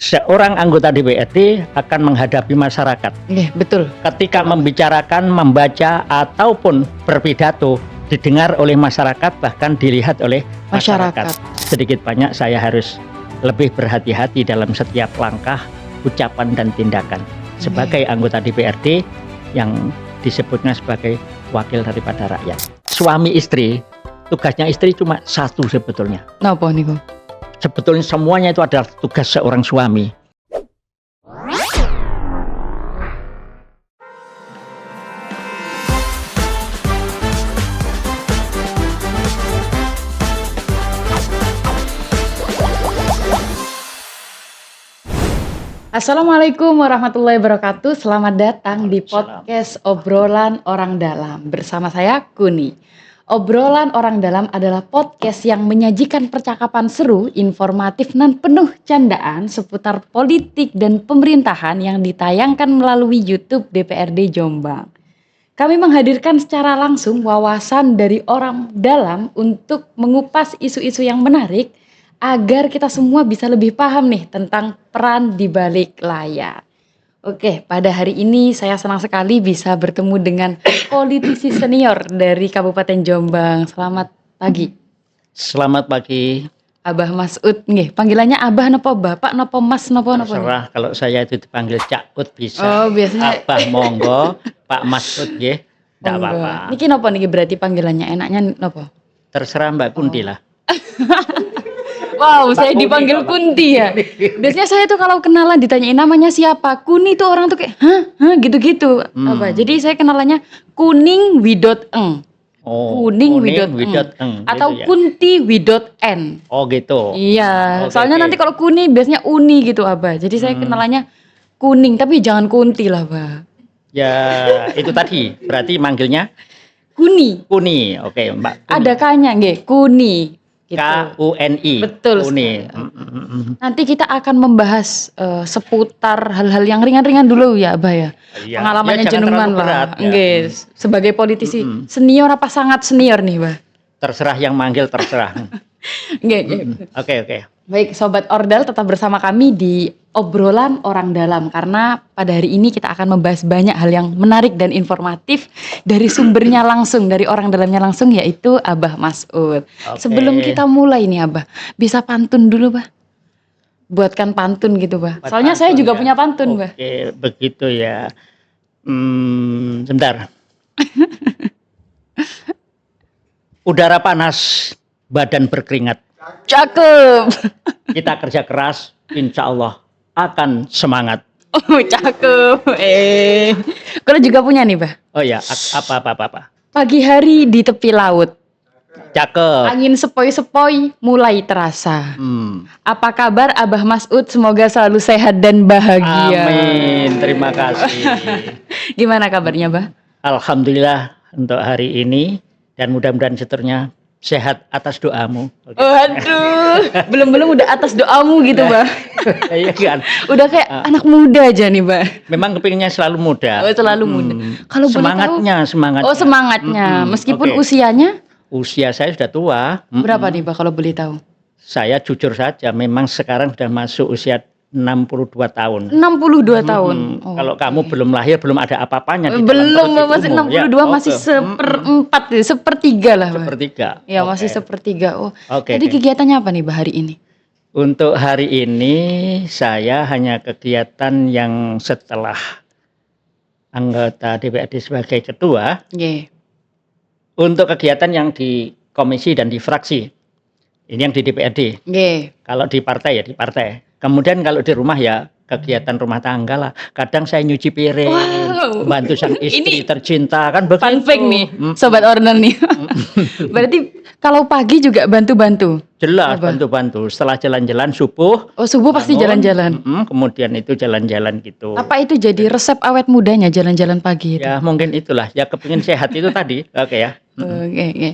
Seorang anggota DPRD akan menghadapi masyarakat. Betul. Ketika membicarakan, membaca, ataupun berpidato, didengar oleh masyarakat, bahkan dilihat oleh masyarakat. Sedikit banyak saya harus lebih berhati-hati dalam setiap langkah, ucapan, dan tindakan. Sebagai anggota DPRD yang disebutnya sebagai wakil daripada rakyat. Suami istri, tugasnya istri cuma satu sebetulnya. Napa niku? Sebetulnya semuanya itu adalah tugas seorang suami. Assalamualaikum warahmatullahi wabarakatuh. Selamat datang di podcast Obrolan Orang Dalam bersama saya Kuni. Obrolan Orang Dalam adalah podcast yang menyajikan percakapan seru, informatif, dan penuh candaan seputar politik dan pemerintahan yang ditayangkan melalui YouTube DPRD Jombang. Kami menghadirkan secara langsung wawasan dari orang dalam untuk mengupas isu-isu yang menarik agar kita semua bisa lebih paham nih tentang peran di balik layar. Oke, pada hari ini saya senang sekali bisa bertemu dengan politisi senior dari Kabupaten Jombang. Selamat pagi. Selamat pagi. Abah Masud, nggih. Panggilannya Abah napa Bapak napa Mas napa napa? Terserah, kalau saya itu dipanggil Cak Ut bisa. Oh, biasanya Abah monggo, Pak Masud nggih. Enggak apa-apa. Niki napa niki berarti panggilannya enaknya napa? Terserah Mbak Kunti lah. Wow, Mbak saya Kunti dipanggil apa? Kunti ya. Biasanya saya tuh kalau kenalan ditanyain namanya siapa, Kuni tuh orang tuh kayak hah gitu-gitu. Apa? Jadi saya kenalannya Kuning Widot Eng. Oh, Kuning Widot Eng. Atau gitu ya? Kunti Widot N. Oh gitu. Iya, Oke, soalnya oke. nanti kalau Kuni biasanya Uni gitu Abah. Jadi saya kenalannya Kuning, tapi jangan Kunti lah, Bah. Ya, itu tadi. Berarti manggilnya Kuni. Kuni. Oke, Mbak Kuni. Ada K-nya nggih, Kuni. Gitu. K-U-N-I. Betul Kuni. sekali. Nanti kita akan membahas seputar hal-hal yang ringan-ringan dulu ya, Abah ya. Iya. Pengalamannya Ya, jangan jenengan terlalu berat, lah. ya. Nggih, sebagai politisi senior apa sangat senior nih, Bah? Terserah yang manggil, terserah. Nggih, nggih. Oke. Baik, Sobat Ordal tetap bersama kami di Obrolan Orang Dalam. Karena pada hari ini kita akan membahas banyak hal yang menarik dan informatif dari sumbernya langsung, dari orang dalamnya langsung, yaitu Abah Masud. Oke. Sebelum kita mulai nih Abah, bisa pantun dulu, Bah? Buatkan pantun gitu, Bah. Buat Soalnya saya pantun, juga ya. punya pantun, Bah. Oke, begitu ya. Sebentar. Udara panas, badan berkeringat. Cakep. Kita kerja keras, insya Allah akan semangat. Oh, cakep. Kalau juga punya nih, Bah. Oh ya, apa. Pagi hari di tepi laut. Cakep. Angin sepoi-sepoi mulai terasa. Apa kabar Abah Masud? Semoga selalu sehat dan bahagia. Amin, terima kasih. Gimana kabarnya, Bah? Alhamdulillah untuk hari ini dan mudah-mudahan seterusnya sehat atas doamu. Oke. Waduh, belum udah atas doamu gitu, Bah. Iya kan. Udah kayak anak muda aja nih, Bah. Memang kepinginnya selalu muda. Oh, selalu muda. Kalau boleh tahu, semangatnya. oh semangatnya, meskipun Oke. usianya Usia saya sudah tua. berapa nih, Bah, kalau boleh tahu? Saya jujur saja, memang sekarang sudah masuk usia 62 tahun. 62 tahun. Oh, Kalau kamu belum lahir, belum ada apa-apanya di dalam belum, perut masih ibumu. 62, Ya, masih oke. seperempat, sepertiga lah, Bah. Sepertiga. Ya, Oke. masih sepertiga. Oh, Oke, jadi oke. kegiatannya apa nih, Bah, hari ini? Untuk hari ini saya hanya kegiatan yang setelah anggota DPRD sebagai ketua, Nggih. untuk kegiatan yang di komisi dan di fraksi. Ini yang di DPRD. Nggih. Kalau di partai ya di partai. Kemudian kalau di rumah ya kegiatan rumah tangga lah. Kadang saya nyuci piring, Wow. bantu sang istri Ini tercinta kan begitu. Fun fact nih, Sobat Ornel nih. Berarti kalau pagi juga bantu-bantu? Jelas Apa? bantu-bantu. Setelah jalan-jalan subuh. Oh, subuh pasti bangun, jalan-jalan. kemudian itu jalan-jalan gitu. Apa itu jadi resep awet mudanya jalan-jalan pagi itu? Ya mungkin itulah. Ya kepingin sehat itu tadi. Oke ya. Oke, oke.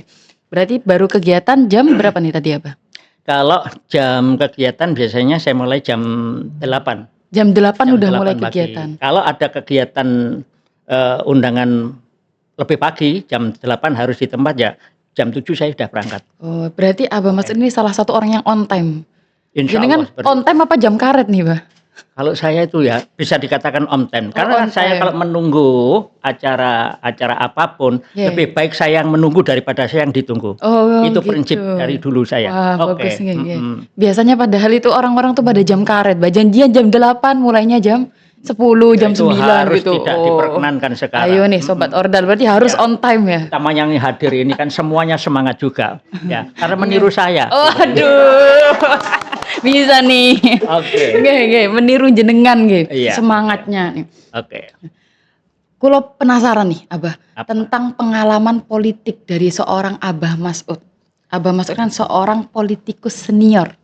Berarti baru kegiatan jam berapa nih tadi, Abah? Kalau jam kegiatan biasanya saya mulai jam 8. Jam 8 Jam udah 8 mulai pagi. kegiatan. Kalau ada kegiatan undangan lebih pagi, jam 8 harus di tempat ya. Jam 7 saya sudah berangkat. Oh, berarti Abah Mas ini salah satu orang yang on time. Insya Jadi kan Allah. on time apa jam karet nih, Bah? Kalau saya itu ya bisa dikatakan on time. Karena on saya time. kalau menunggu acara apapun, Yeah. lebih baik saya yang menunggu daripada saya yang ditunggu. Oh, Itu gitu. prinsip dari dulu saya. Wah, Oke. bagus nih. Biasanya padahal itu orang-orang tuh pada jam karet, janjian jam 8, mulainya jam 10, jam Itu 9 harus gitu. tidak diperkenankan sekarang. Ayo nih Sobat Ordal, berarti harus Ya. on time ya. Sama yang hadir ini kan semuanya semangat juga. Ya, karena meniru saya. Oh, aduh. Bisa nih. Oke. Nggih, meniru jenengan nggih. Iya. Semangatnya nih. Oke. Kulo penasaran nih, Abah, Apa? tentang pengalaman politik dari seorang Abah Mas'ud. Abah Mas'ud kan seorang politikus senior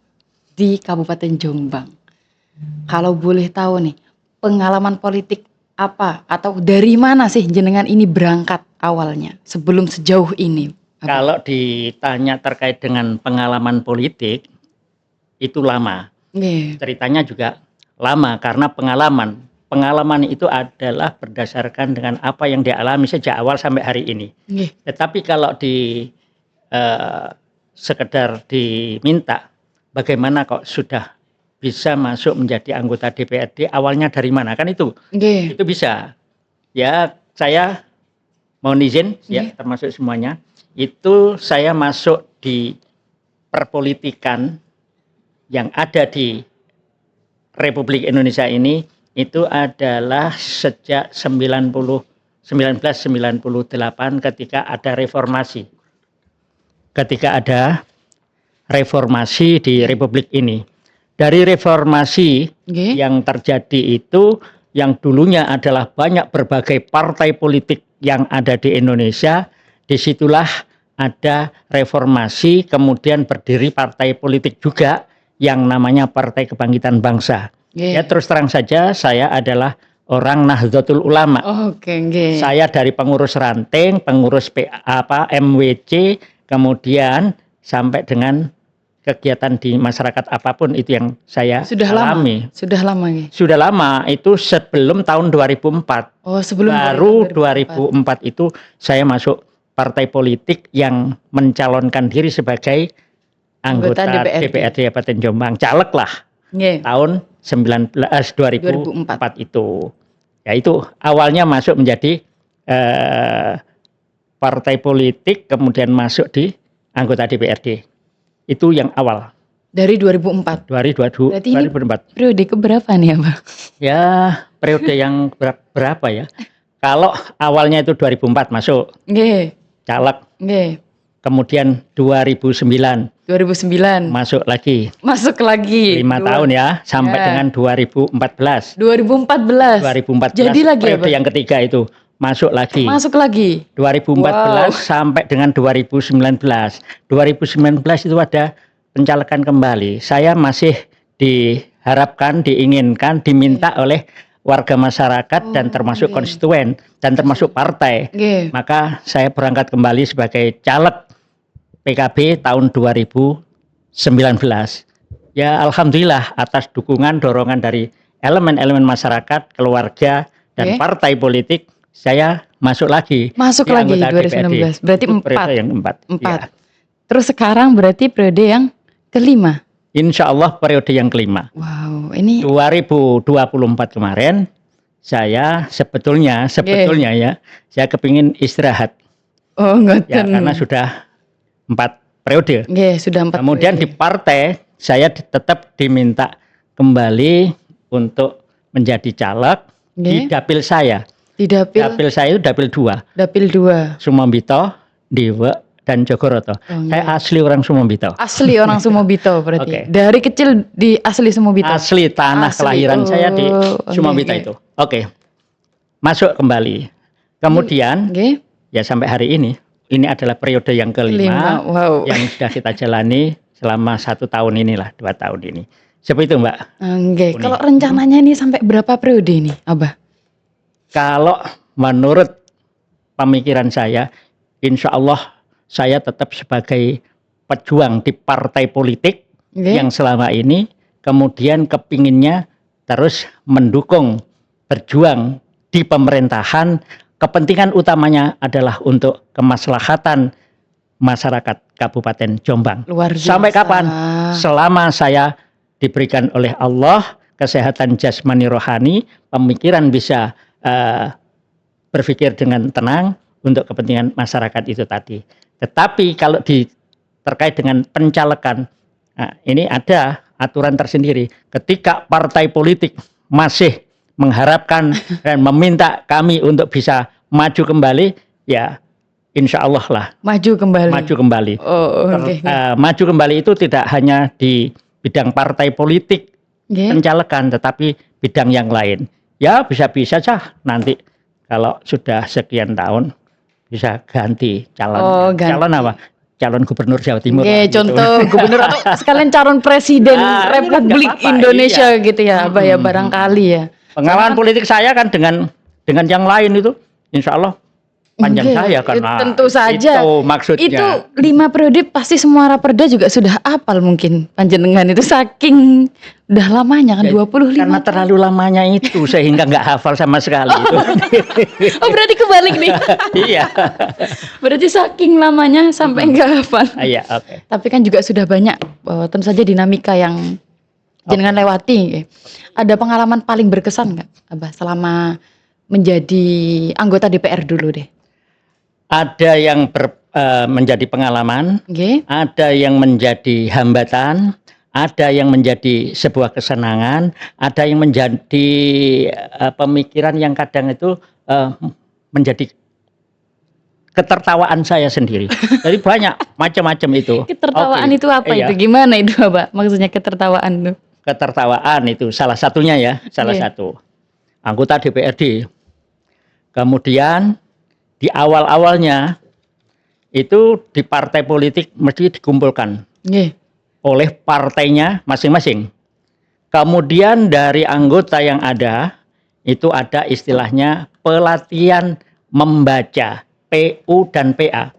di Kabupaten Jombang. Kalau boleh tahu nih, pengalaman politik apa atau dari mana sih jenengan ini berangkat awalnya sebelum sejauh ini? Abah? Kalau ditanya terkait dengan pengalaman politik, itu lama. Nggih. Ceritanya juga lama karena pengalaman itu adalah berdasarkan dengan apa yang dialami sejak awal sampai hari ini. Nggih. Tetapi kalau sekedar diminta bagaimana kok sudah bisa masuk menjadi anggota DPRD, awalnya dari mana, kan itu Nggih. itu bisa ya. Saya mohon izin ya, termasuk semuanya itu saya masuk di perpolitikan yang ada di Republik Indonesia ini itu adalah sejak 1998 ketika ada reformasi. Ketika ada reformasi di Republik ini. Dari reformasi yang terjadi itu, yang dulunya adalah banyak berbagai partai politik yang ada di Indonesia, disitulah ada reformasi, kemudian berdiri partai politik juga yang namanya Partai Kebangkitan Bangsa. Ya, terus terang saja saya adalah orang Nahdlatul Ulama. Saya dari pengurus ranting, pengurus MWC, kemudian sampai dengan kegiatan di masyarakat apapun itu yang saya alami. Sudah lama nggih. Sudah lama, itu sebelum tahun 2004. Oh, sebelum baru 2004 itu saya masuk partai politik yang mencalonkan diri sebagai anggota DPRD Kabupaten Jombang, caleg lah. Tahun 2004 itu. Ya, itu awalnya masuk menjadi partai politik, kemudian masuk di anggota DPRD. Itu yang awal. Dari 2004. 2004. Berarti ini periode keberapa nih, Abah? Ya, periode yang berapa ya? Kalau awalnya itu 2004 masuk. Caleg. Kemudian 2009 masuk lagi. 5 tahun ya, sampai dengan 2014. Jadi lagi periode yang ketiga itu masuk lagi. 2014 sampai dengan 2019. 2019 itu ada pencalekan kembali. Saya masih diharapkan, diinginkan, diminta oleh warga masyarakat dan termasuk konstituen dan termasuk partai. Maka saya berangkat kembali sebagai caleg PKB tahun 2019. Ya, alhamdulillah atas dukungan dorongan dari elemen-elemen masyarakat, keluarga dan partai politik, saya masuk lagi 2019. Berarti 4. Yang 4. Ya. Terus sekarang berarti periode yang kelima. Insya Allah periode yang kelima. Wow, ini 2024 kemarin saya sebetulnya ya, saya kepingin istirahat. Oh, ngoten. Ya, karena sudah 4 periode. Sudah 4 Kemudian periode. di partai saya tetap diminta kembali untuk menjadi caleg di dapil saya. Di dapil saya itu dapil 2. Dapil 2. Sumombito, Dewa, dan Jogoroto. Saya asli orang Sumombito. Asli orang Sumombito berarti. Dari kecil di asli Sumombito. Asli tanah kelahiran saya di Sumombito itu. Masuk kembali. Kemudian ya sampai hari ini adalah periode yang kelima. Yang sudah kita jalani selama 1 tahun inilah, 2 tahun ini. Seperti itu, Mbak. Kalau rencananya ini sampai berapa periode ini, Abah? Kalau menurut pemikiran saya, insya Allah saya tetap sebagai pejuang di partai politik yang selama ini, kemudian kepinginnya terus mendukung, berjuang di pemerintahan. Kepentingan utamanya adalah untuk kemaslahatan masyarakat Kabupaten Jombang. Luar biasa. Sampai kapan? Selama saya diberikan oleh Allah kesehatan jasmani rohani, pemikiran bisa berpikir dengan tenang untuk kepentingan masyarakat itu tadi. Tetapi kalau terkait dengan pencalekan, nah, ini ada aturan tersendiri. Ketika partai politik masih mengharapkan dan meminta kami untuk bisa maju kembali, ya insya Allah lah Maju kembali. maju kembali. Okay. Maju kembali itu tidak hanya di bidang partai politik pencalekan, tetapi bidang yang lain. Ya bisa-bisa saja nanti kalau sudah sekian tahun bisa ganti calon. Ganti. Calon apa? Calon gubernur Jawa Timur. Contoh gitu. Gubernur atau sekalian calon presiden Republik Indonesia iya. gitu ya, Abah ya, barangkali ya. Pengalaman politik saya kan dengan yang lain itu, insya Allah panjang saya karena tentu saja. Itu maksudnya. Itu 5 periode pasti semua raperda juga sudah apal mungkin panjenengan itu saking udah lamanya kan 25. Karena terlalu lamanya itu sehingga nggak hafal sama sekali. Oh berarti kebalik nih. Iya. Berarti saking lamanya sampai nggak hafal. Iya, oke. Tapi kan juga sudah banyak tentu saja dinamika yang jenengan lewati. Ada pengalaman paling berkesan nggak, Abah, selama menjadi anggota DPR dulu deh? Ada yang menjadi pengalaman, ada yang menjadi hambatan, ada yang menjadi sebuah kesenangan, ada yang menjadi pemikiran yang kadang itu menjadi ketertawaan saya sendiri. Jadi banyak macam-macam itu. Ketertawaan itu apa itu? Gimana itu, Abah? Maksudnya ketertawaan tuh? Ketertawaan itu salah satunya ya, salah satu anggota DPRD. Kemudian di awal-awalnya itu di partai politik mesti dikumpulkan oleh partainya masing-masing. Kemudian dari anggota yang ada itu ada istilahnya pelatihan membaca, PU dan PA.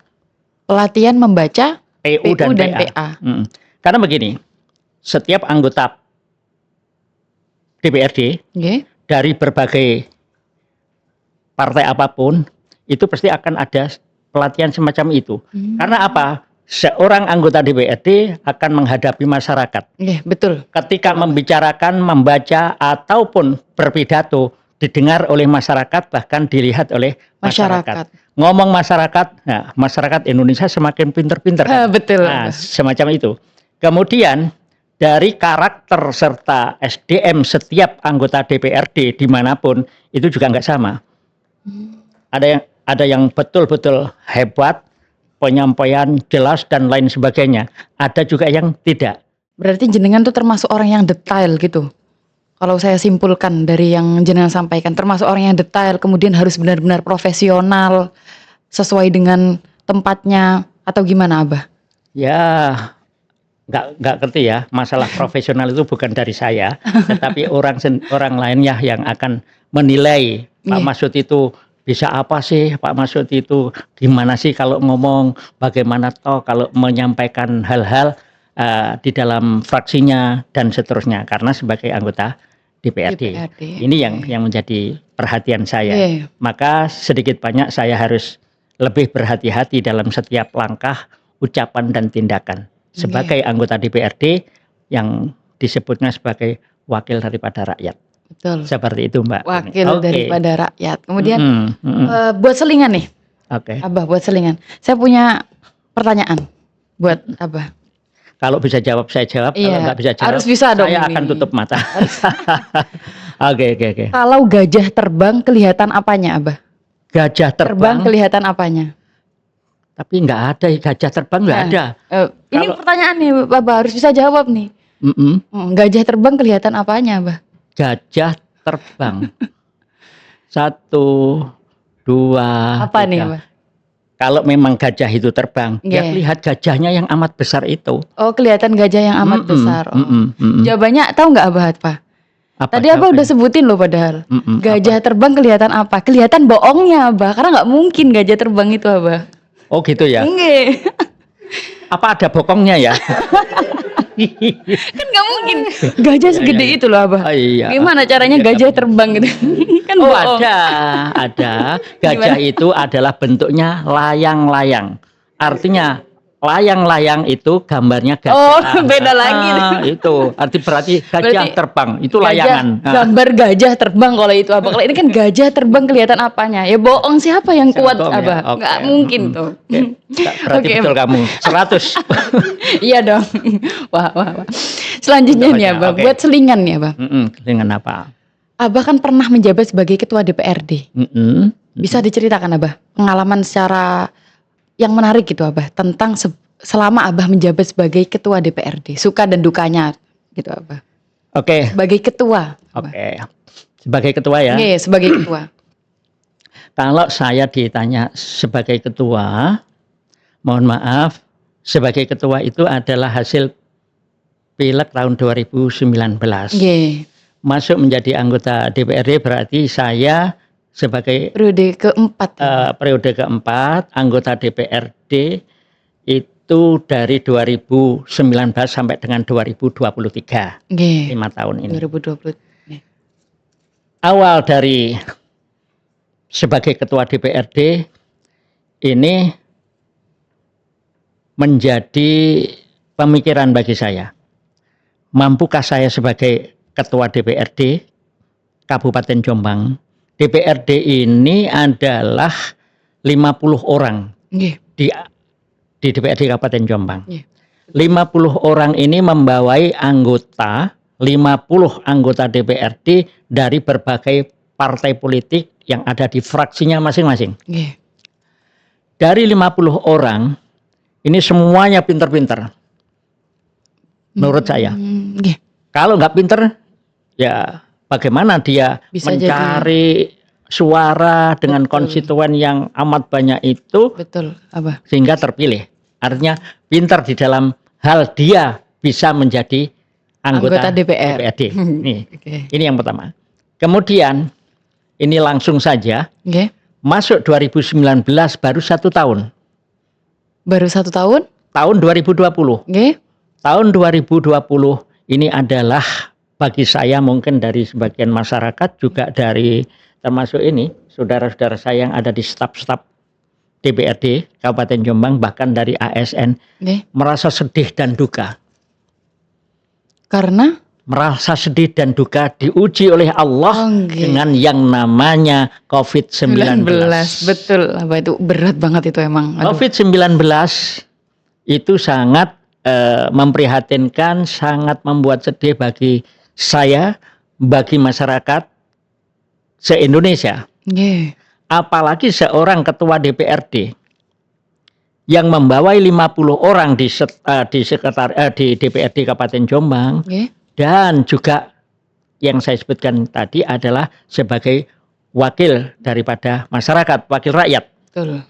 Pelatihan membaca, PU dan PA. Karena begini, setiap anggota DPRD dari berbagai partai apapun itu pasti akan ada pelatihan semacam itu. Karena apa? Seorang anggota DPRD akan menghadapi masyarakat. Betul. Ketika membicarakan, membaca ataupun berpidato didengar oleh masyarakat, bahkan dilihat oleh masyarakat. Ngomong masyarakat, nah masyarakat Indonesia semakin pinter-pinter. Betul. Nah, semacam itu. Kemudian dari karakter serta SDM setiap anggota DPRD dimanapun itu juga nggak sama. Ada yang betul-betul hebat, penyampaian jelas dan lain sebagainya. Ada juga yang tidak. Berarti jenengan tuh termasuk orang yang detail gitu. Kalau saya simpulkan dari yang jenengan sampaikan, termasuk orang yang detail, kemudian harus benar-benar profesional, sesuai dengan tempatnya, atau gimana, Abah? Ya, nggak ngerti ya, masalah profesional itu bukan dari saya, tetapi orang lain ya yang akan menilai Pak Masud itu bisa apa sih, Pak Masud itu gimana sih kalau ngomong, bagaimana toh kalau menyampaikan hal-hal di dalam fraksinya dan seterusnya, karena sebagai anggota DPRD. Ini yang menjadi perhatian saya. Maka sedikit banyak saya harus lebih berhati-hati dalam setiap langkah, ucapan dan tindakan. Sebagai anggota DPRD yang disebutnya sebagai wakil daripada rakyat. Betul. Seperti itu, Mbak. Wakil daripada rakyat. Kemudian buat selingan nih. Abah, buat selingan. Saya punya pertanyaan buat Abah. Kalau bisa jawab saya jawab, kalau nggak bisa jawab harus bisa dong, saya akan tutup mata. Oke. Kalau gajah terbang kelihatan apanya, Abah? Gajah terbang kelihatan apanya? Tapi nggak ada gajah terbang, nggak ada. Ini pertanyaan nih, Abah harus bisa jawab nih. Gajah terbang kelihatan apanya, Abah? Gajah terbang. 1, 2. Apa 3. nih, Abah? Kalau memang gajah itu terbang, ya lihat gajahnya yang amat besar itu. Oh, kelihatan gajah yang amat besar. Jawabannya tahu nggak, Abah, apa? Tadi Abah udah sebutin loh padahal. Gajah terbang kelihatan apa? Kelihatan bohongnya, Abah. Karena nggak mungkin gajah terbang itu, Abah. Oh gitu ya? Enggak. Apa ada bokongnya ya? Kan nggak mungkin. Gajah segede itu loh, Abah. Gimana caranya gajah terbang gitu? Kan bohong. Ada. Gajah itu adalah bentuknya layang-layang. Artinya layang-layang itu gambarnya gajah. Oh, beda lagi. Itu berarti gajah terbang, itu layangan. Gambar gajah terbang kalau itu Abah. Kalau ini kan gajah terbang kelihatan apanya? Ya bohong, siapa yang kuat Bohong ya? Abah? Oke. Nggak mungkin tuh. Berarti betul kamu 100. Iya dong. Wah. Selanjutnya nih Abah, buat selingan nih Abah. Selingan apa? Abah kan pernah menjabat sebagai ketua DPRD. Bisa diceritakan Abah pengalaman secara yang menarik gitu Abah tentang selama Abah menjabat sebagai ketua DPRD, suka dan dukanya gitu Abah. Oke. Sebagai ketua. Oke. Sebagai ketua ya. Iya, sebagai ketua. Kalau saya ditanya sebagai ketua, mohon maaf, sebagai ketua itu adalah hasil Pileg tahun 2019. Masuk menjadi anggota DPRD berarti saya sebagai periode keempat anggota DPRD itu dari 2019 sampai dengan 2023. 5 tahun ini. 2020. Awal dari sebagai ketua DPRD ini menjadi pemikiran bagi saya. Mampukah saya sebagai ketua DPRD Kabupaten Jombang? DPRD ini adalah 50 orang di DPRD Kabupaten Jombang. 50 orang ini membawai anggota, 50 anggota DPRD dari berbagai partai politik yang ada di fraksinya masing-masing. Dari 50 orang, ini semuanya pinter-pinter. Menurut saya. Kalau nggak pinter, ya bagaimana dia bisa mencari suara dengan konstituen yang amat banyak itu. Betul, Abah. Sehingga terpilih. Artinya pinter di dalam hal dia bisa menjadi anggota DPRD. Ini yang pertama. Kemudian, ini langsung saja. Masuk 2019 baru 1 tahun. Baru 1 tahun? Tahun 2020. Tahun 2020 ini adalah bagi saya mungkin dari sebagian masyarakat juga dari termasuk ini saudara-saudara saya yang ada di staf-staf DPRD Kabupaten Jombang bahkan dari ASN merasa sedih dan duka. Karena? Merasa sedih dan duka diuji oleh Allah dengan yang namanya COVID-19. Betul, Abah, itu berat banget itu emang. COVID-19 itu sangat memprihatinkan, sangat membuat sedih bagi saya, bagi masyarakat se-Indonesia. Apalagi seorang ketua DPRD yang membawai 50 orang di DPRD Kabupaten Jombang dan juga yang saya sebutkan tadi adalah sebagai wakil daripada masyarakat, wakil rakyat. Betul.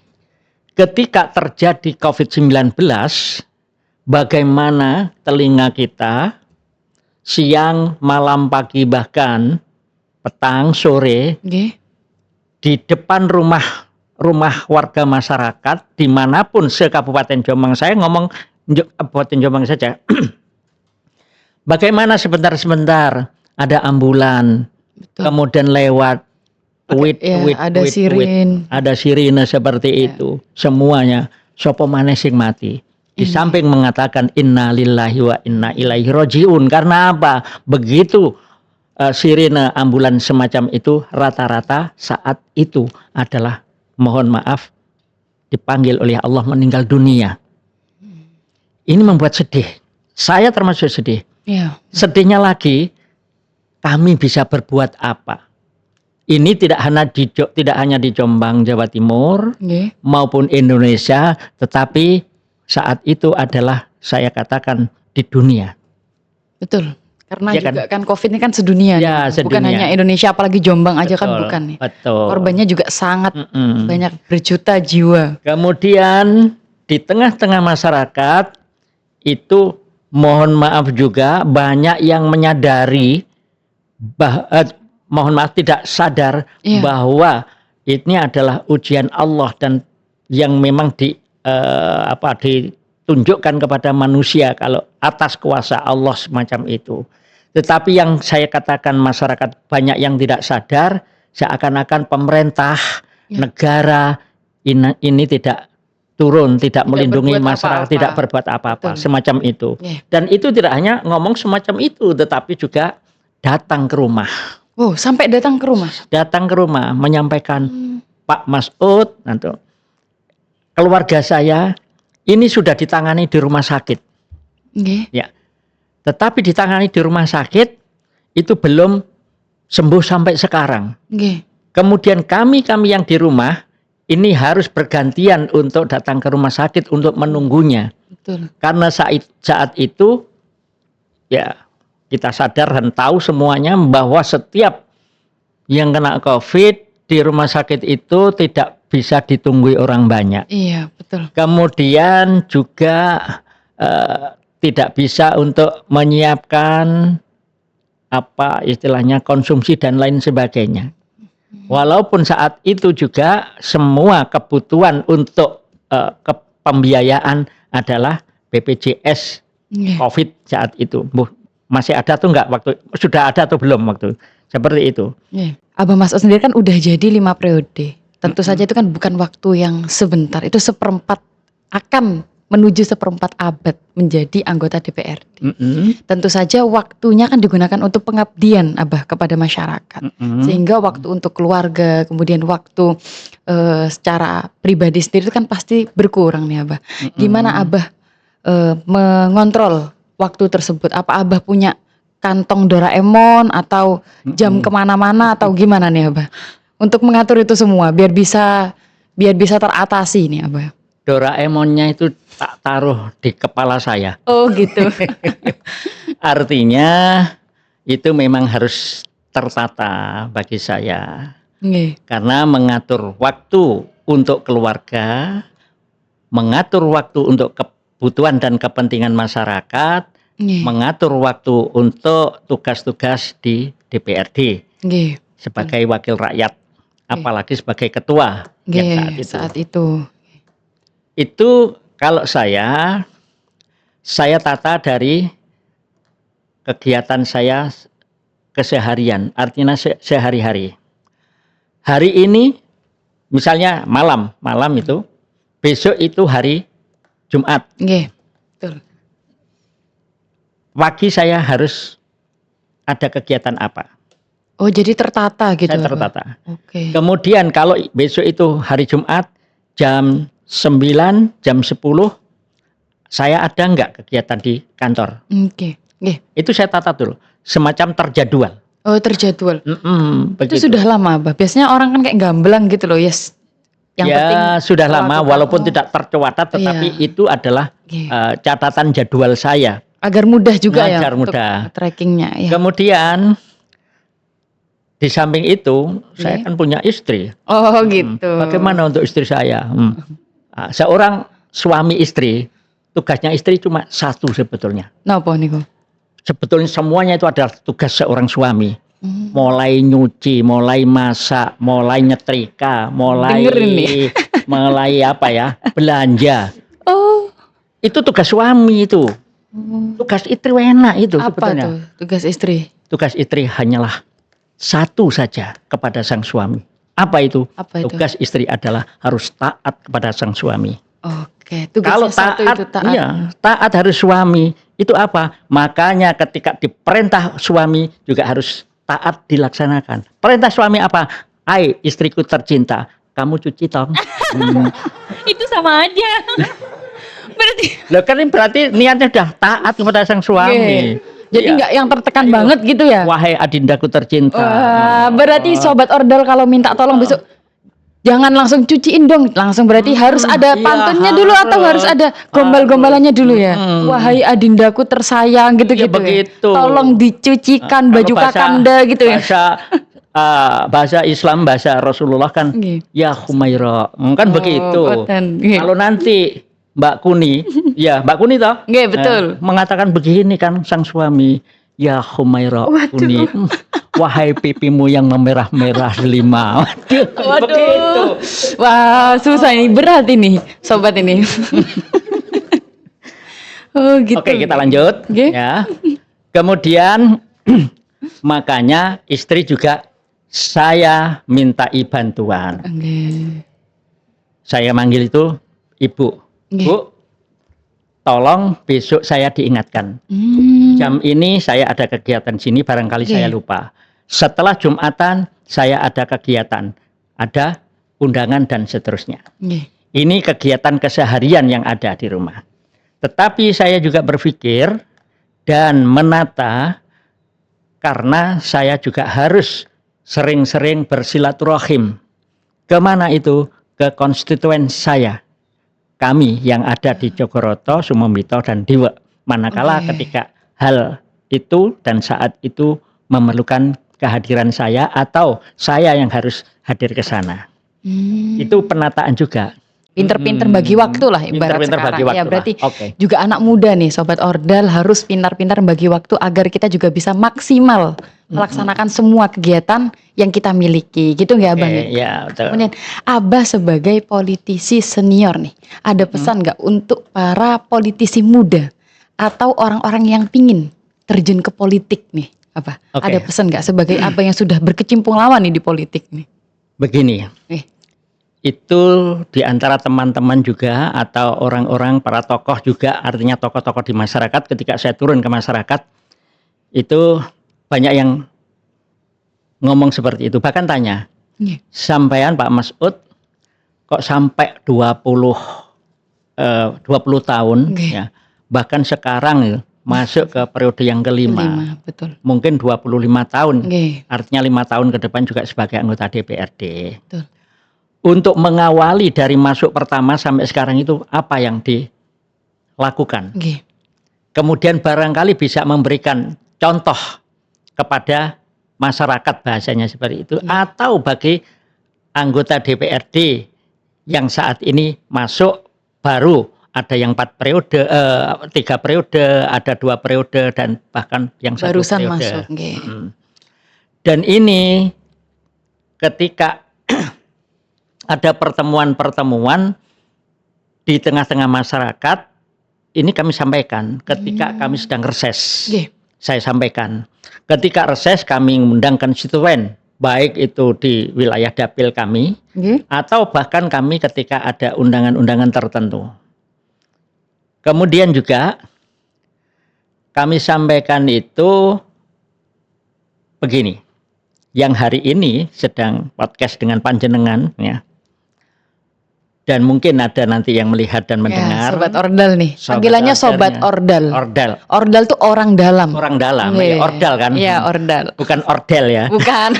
Ketika terjadi COVID-19, bagaimana telinga kita siang, malam, pagi, bahkan petang, sore di depan rumah warga masyarakat dimanapun se-Kabupaten Jombang. Saya ngomong Kabupaten Jombang saja. Bagaimana sebentar-sebentar ada ambulan, kemudian lewat, ada sirine seperti itu. Semuanya sapa maneh sing mati. Di samping mengatakan inna lillahi wa inna ilaihi rojiun. Karena apa? Begitu sirine ambulan semacam itu rata-rata saat itu adalah mohon maaf dipanggil oleh Allah meninggal dunia. Ini membuat sedih. Saya termasuk sedih. Sedihnya lagi kami bisa berbuat apa? Ini tidak hanya di Jombang, Jawa Timur maupun Indonesia, tetapi saat itu adalah saya katakan di dunia. Betul. Karena ya juga kan COVID ini kan sedunia. Bukan hanya Indonesia, apalagi Jombang aja kan bukan nih. Betul. Korbannya juga sangat banyak, berjuta jiwa. Kemudian di tengah-tengah masyarakat itu mohon maaf juga banyak yang menyadari mohon maaf tidak sadar bahwa ini adalah ujian Allah dan yang memang ditunjukkan kepada manusia kalau atas kuasa Allah semacam itu. Tetapi yang saya katakan masyarakat banyak yang tidak sadar, seakan-akan pemerintah negara ini tidak turun, tidak melindungi berbuat masyarakat, apa-apa. tidak berbuat apa-apa, Betul. semacam itu. Iya. Dan itu tidak hanya ngomong semacam itu, tetapi juga datang ke rumah. Oh, sampai datang ke rumah. Datang ke rumah menyampaikan, Hmm. Pak Mas'ud, nanti, keluarga saya ini sudah ditangani di rumah sakit. Nggih. Ya. Tetapi ditangani di rumah sakit itu belum sembuh sampai sekarang. Nggih. Kemudian kami yang di rumah ini harus bergantian untuk datang ke rumah sakit untuk menunggunya. Betul. Karena saat itu ya kita sadar dan tahu semuanya bahwa setiap yang kena COVID di rumah sakit itu tidak bisa ditunggu orang banyak. Iya, betul. Kemudian juga tidak bisa untuk menyiapkan apa istilahnya konsumsi dan lain sebagainya. Walaupun saat itu juga semua kebutuhan untuk pembiayaan adalah BPJS Nggih. COVID saat itu. Masih ada tuh enggak waktu, sudah ada atau belum waktu seperti itu. Nggih. Abah Mas'ud sendiri kan udah jadi 5 periode. Tentu saja itu kan bukan waktu yang sebentar. Itu akan menuju seperempat abad menjadi anggota DPRD. Tentu saja waktunya kan digunakan untuk pengabdian Abah kepada masyarakat. Sehingga waktu untuk keluarga, kemudian waktu secara pribadi sendiri itu kan pasti berkurang nih Abah. Gimana Abah mengontrol waktu tersebut? Apa Abah punya kantong Doraemon atau jam kemana-mana atau gimana nih Abah? Untuk mengatur itu semua biar bisa teratasi nih Abah. Doraemonnya itu tak taruh di kepala saya. Oh gitu. Artinya itu memang harus tertata bagi saya. Nggih. Karena mengatur waktu untuk keluarga, mengatur waktu untuk kebutuhan dan kepentingan masyarakat, Nggih. mengatur waktu untuk tugas-tugas di DPRD Nggih. sebagai wakil rakyat, apalagi sebagai ketua yang Nggih, saat itu. Itu kalau saya tata dari kegiatan saya keseharian, artinya sehari-hari. Hari ini misalnya malam itu, besok itu hari Jumat. Nggih. Betul. Pagi saya harus ada kegiatan apa? Oh, jadi tertata gitu. Saya Abah? tertata. Oke. Kemudian kalau besok itu hari Jumat jam 9, jam 10 saya ada enggak kegiatan di kantor? Oke. Nggih. Itu saya tata dulu, semacam terjadwal. Oh, terjadwal. Itu Begitu. sudah lama, Abah. Biasanya orang kan kayak gamblang gitu loh, yes. Yang penting sudah lama lakukan. walaupun tidak tercatat, tetapi Iya. itu adalah Nggih. catatan jadwal saya. Agar mudah juga ya Agar untuk mudah. trackingnya. Ya. Kemudian di samping itu saya Iya. kan punya istri. Oh gitu. Bagaimana untuk istri saya? Seorang suami istri, tugasnya istri cuma satu sebetulnya. Napa niku? Sebetulnya semuanya itu adalah tugas seorang suami. Mulai nyuci, mulai masak, mulai nyetrika, mulai Dengerin nih. mulai apa ya, belanja. Oh. Itu tugas suami itu. Tugas istri enak itu Apa sebetulnya. tuh tugas istri? Tugas istri hanyalah satu saja kepada sang suami. Apa itu? Apa itu? Tugas istri adalah harus taat kepada sang suami. Oke, tugasnya Kalau satu taat, itu taat. iya, taat harus suami. Itu apa? Makanya ketika diperintah suami juga harus taat dilaksanakan. Perintah suami apa? Hai istriku tercinta, kamu cuci tong. Itu sama aja. Berarti Loh kan ini berarti niatnya sudah taat kepada sang suami. jadi Iya. nggak yang tertekan banget gitu ya? Wahai adindaku tercinta. Wah, berarti sobat ordal kalau minta tolong besok jangan langsung cuciin dong, langsung berarti harus ada iya, pantunnya dulu atau harus ada gombal-gombalannya dulu ya. Wahai adindaku tersayang gitu-gitu. Iya, begitu. Ya. Tolong dicucikan baju Kalau kakanda gitu ya. Bahasa Islam, bahasa Rasulullah kan Nggih. ya Humaira. Kan begitu. Boten. Nggih. Kalau nanti Mbak Kuni, ya Mbak Kuni toh? Nggih, betul. Mengatakan begini kan sang suami, ya Humaira Kuni. Wahai pipimu yang memerah-merah delima. Waduh. Begitu. Wah, susah ini, berat ini, sobat ini. Oh, gitu. Oke, kita lanjut. Nggih. Ya. Kemudian makanya istri juga saya mintai bantuan. Nggih. Saya manggil itu Ibu, Nggih. Bu, tolong besok saya diingatkan. Jam ini saya ada kegiatan sini, barangkali Nggih. saya lupa. Setelah Jumatan saya ada kegiatan, ada undangan dan seterusnya. Nggih. Ini kegiatan keseharian yang ada di rumah. Tetapi saya juga berpikir dan menata, karena saya juga harus sering-sering bersilaturahim. Kemana itu? Ke konstituen saya. Kami yang ada di Jogoroto, Sumombito, dan Diwe. Manakala ketika hal itu dan saat itu memerlukan kehadiran saya atau saya yang harus hadir ke sana. Itu penataan juga. Pinter-pinter bagi waktu lah ibarat Pinter-pinter sekarang. bagi waktu Ya berarti lah. Oke. juga anak muda nih Sobat Ordal harus pintar-pintar bagi waktu agar kita juga bisa maksimal melaksanakan semua kegiatan yang kita miliki. Gitu nggak Abang? Ya, betul. Kemudian Abah sebagai politisi senior nih, ada pesan nggak untuk para politisi muda atau orang-orang yang pingin terjun ke politik nih? Apa? Oke. Ada pesan nggak sebagai Abah yang sudah berkecimpung lama nih di politik nih? Begini. Itu di antara teman-teman juga atau orang-orang para tokoh juga, artinya tokoh-tokoh di masyarakat, ketika saya turun ke masyarakat itu banyak yang ngomong seperti itu, bahkan tanya, sampean Pak Masud kok sampai 20 tahun ya, bahkan sekarang masuk ke periode yang kelima. Betul. Mungkin 25 tahun, Nggih. artinya 5 tahun ke depan juga sebagai anggota DPRD. Betul. Untuk mengawali dari masuk pertama sampai sekarang itu apa yang dilakukan. Nggih. Kemudian barangkali bisa memberikan contoh kepada masyarakat, bahasanya seperti itu. Atau bagi anggota DPRD yang saat ini masuk baru, ada yang 4 periode, 3 periode, ada 2 periode, dan bahkan yang 1 Barusan periode. masuk. Nggih. Dan ini ketika ada pertemuan-pertemuan di tengah-tengah masyarakat, ini kami sampaikan ketika kami sedang reses. Nggih. Saya sampaikan, ketika reses kami mengundang konstituen, baik itu di wilayah dapil kami, atau bahkan kami ketika ada undangan-undangan tertentu. Kemudian juga kami sampaikan itu begini, yang hari ini sedang podcast dengan panjenengan ya. Dan mungkin ada nanti yang melihat dan mendengar. Ya, Sobat Ordal nih. Panggilannya Sobat Ordal. Ordal. Ordal tuh orang dalam. Orang dalam. Nggih. Ya, ordal kan? Iya, ordal. Bukan ordel ya. Bukan.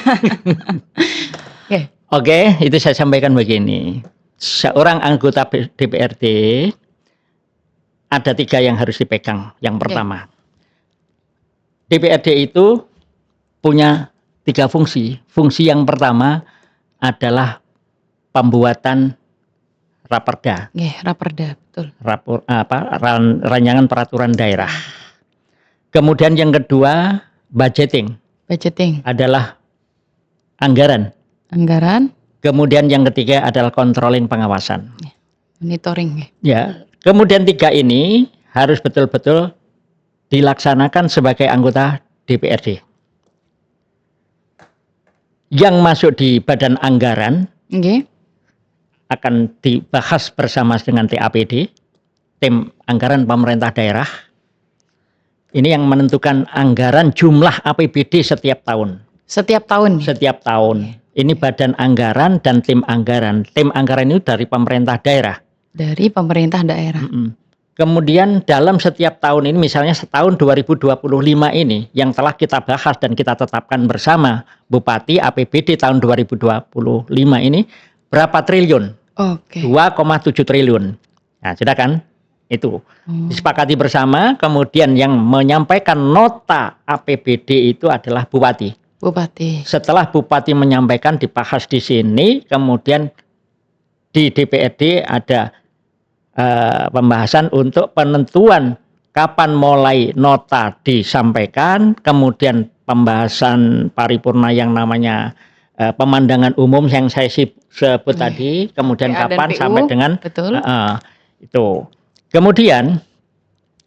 Oke, itu saya sampaikan begini. Seorang anggota DPRD ada 3 yang harus dipegang. Yang pertama, DPRD itu punya 3 fungsi. Fungsi yang pertama adalah pembuatan Raperda. Raperda, betul. Rancangan peraturan daerah. Kemudian yang kedua, budgeting. Budgeting. Adalah anggaran. Anggaran. Kemudian yang ketiga adalah controlling, pengawasan. Monitoring. Ya. Kemudian 3 ini harus betul-betul dilaksanakan sebagai anggota DPRD. Yang masuk di badan anggaran akan dibahas bersama dengan TAPD, tim anggaran pemerintah daerah. Ini yang menentukan anggaran jumlah APBD setiap tahun. Setiap tahun? Setiap tahun. Ini badan anggaran dan tim anggaran. Tim anggaran itu dari pemerintah daerah. Dari pemerintah daerah. Kemudian dalam setiap tahun ini, misalnya setahun 2025 ini, yang telah kita bahas dan kita tetapkan bersama Bupati, APBD tahun 2025 ini, berapa triliun? 2,7 triliun. Nah, sudah kan? Itu disepakati bersama. Kemudian yang menyampaikan nota APBD itu adalah Bupati. Setelah Bupati menyampaikan, dibahas di sini, kemudian di DPRD ada pembahasan untuk penentuan kapan mulai nota disampaikan, kemudian pembahasan paripurna yang namanya pemandangan umum yang saya sebut tadi, kemudian kapan sampai dengan itu. Kemudian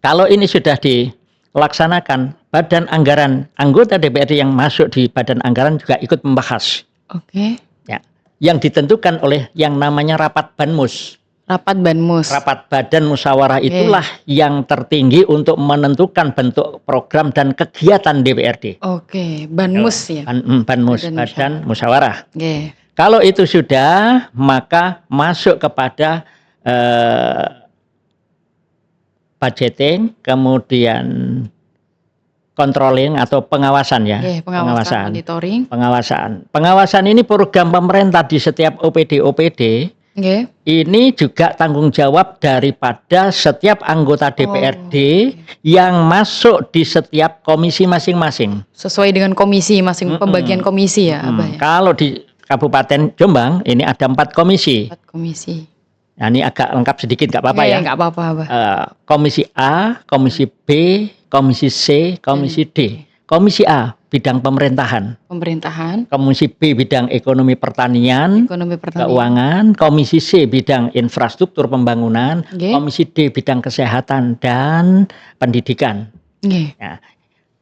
kalau ini sudah dilaksanakan, badan anggaran, anggota DPRD yang masuk di badan anggaran juga ikut membahas. Ya, yang ditentukan oleh yang namanya rapat Banmus. Rapat Banmus. Rapat Badan Musyawarah itulah yang tertinggi untuk menentukan bentuk program dan kegiatan DPRD. Oke, Banmus ya. Banmus, Badan Musyawarah. Oke. Kalau itu sudah, maka masuk kepada budgeting, kemudian controlling atau pengawasan ya. Pengawasan, monitoring. Pengawasan ini program pemerintah di setiap OPD. Ini juga tanggung jawab daripada setiap anggota DPRD yang masuk di setiap komisi masing-masing. Sesuai dengan komisi pembagian komisi ya, Abah ya. Kalau di Kabupaten Jombang ini ada 4 komisi. 4 komisi. Nah, ini agak lengkap sedikit, nggak apa-apa ya. Nggak apa-apa, Abah. Komisi A, Komisi B, Komisi C, Komisi D. Komisi A bidang pemerintahan. Komisi B bidang ekonomi pertanian. Keuangan. Komisi C bidang infrastruktur pembangunan. Komisi D bidang kesehatan dan pendidikan. Nah,